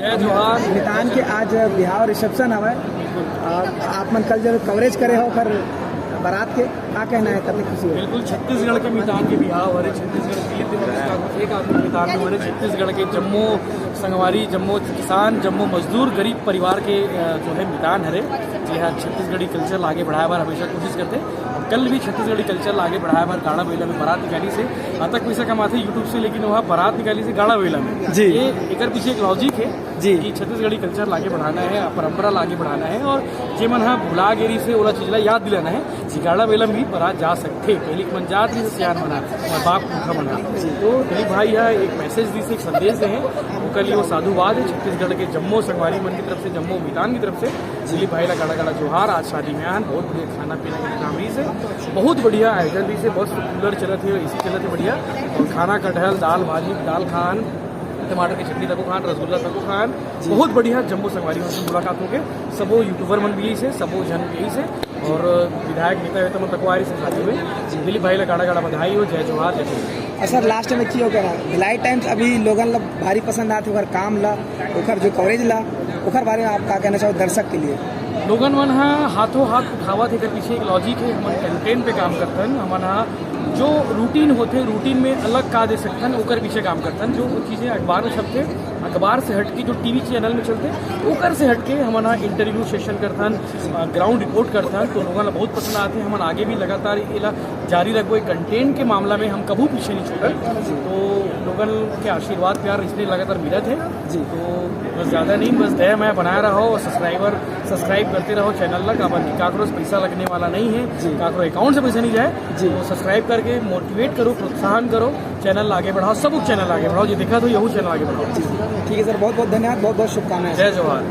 जय जोहार। मितान के आज बिहार रिसेप्शन हवा आप मन कल जब कवरेज करे हो फिर बारात के क्या कहना है कभी खुशी हो? बिल्कुल छत्तीसगढ़ के मितान के बिहार हो रहे छत्तीसगढ़ के लिए एक आदमी मितान में हो रहे छत्तीसगढ़ के जम्मू संगवारी जम्मू किसान जम्मू मजदूर गरीब परिवार के जो है मितान हरे जी हाँ छत्तीसगढ़ी कल्चर आगे बढ़ाए बार हमेशा कोशिश करते हैं। कल भी छत्तीसगढ़ी कल्चर आगे बढ़ाया बार गाड़ा बेला में बारात निकाली से आज तक पैसा कमाते यूट्यूब से लेकिन वहाँ बारात निकाली से गाड़ा बेला में जी ये एक पीछे एक लॉजिक है जी कि छत्तीसगढ़ी कल्चर आगे बढ़ाना है परंपरा आगे बढ़ाना है और जे मन हाँ भुला गेरी से ओला चीज याद दिलाना है गाड़ा बेला में भी बारात जा सकते पहले मन जात नहीं सियान बना और बाप पुरखा बना तो दिलीप भाई यहाँ एक मैसेज दी से एक संदेश दे हैं वो कल वो साधुवाद है छत्तीसगढ़ के जम्मू संगवारी मन की तरफ से जम्मू मितान की तरफ से दिलीप भाई का गाड़ा गाड़ा जोहार आज शादी में आन बहुत बढ़िया खाना पीना की नामी से बहुत बढ़िया आयोजन भी से बहुत कूलर चलत है इसी चलत है बढ़िया और खाना कटहल दाल भाजी दाल खान टमाटर की चटनी तको खान रसगुल्ला तको खान बहुत बढ़िया जम्मू संगवारी मन से मुलाकात हो गए सबो यूट्यूबर मन भी यही से सबो जन भी यही से और विधायक नेता वेता मन तकवारी से शादी में दिलीप भाई ला गाड़ा गाड़ा बधाई हो जय जोहार जय जोहार। सर लास्ट में की हो गया भिलाई टाइम्स अभी लोगन ला भारी पसंद आते ओकर काम ला ओकर जो कवरेज ला ओकर बारे में आप क्या कहना चाहो दर्शक के लिए? लोगन मन हाथों हाथ उठावत है पीछे एक लॉजिक है हमारे कंटेंट पे काम करतन हमारा जो रूटीन होते रूटीन में अलग का दे सकतन ओकर पीछे काम करतन जो चीज़ें अखबार में छपते अखबार से हटके जो टीवी चैनल में चलते ओकर से हटके हमारा इंटरव्यू सेशन करतन ग्राउंड रिपोर्ट करतन तो लोगों बहुत पसंद आते हैं हम आगे भी लगातार इला जारी रखो कंटेंट के मामला में हम कभी पीछे नहीं छूटल तो लोगों के आशीर्वाद प्यार इसलिए लगातार मिलत है जी तो बस ज़्यादा नहीं बस दया मैं बनाया रहो और सब्सक्राइब करते रहो चैनल ला काकरो से पैसा लगने वाला नहीं है काकरो अकाउंट से पैसा नहीं जाए जी तो सब्सक्राइब करके मोटिवेट करो प्रोत्साहन करो चैनल आगे बढ़ाओ सब चैनल आगे बढ़ाओ जो देखा तो यही चैनल आगे बढ़ाओ। ठीक है सर बहुत बहुत धन्यवाद बहुत बहुत शुभकामनाएं। जय जोहार।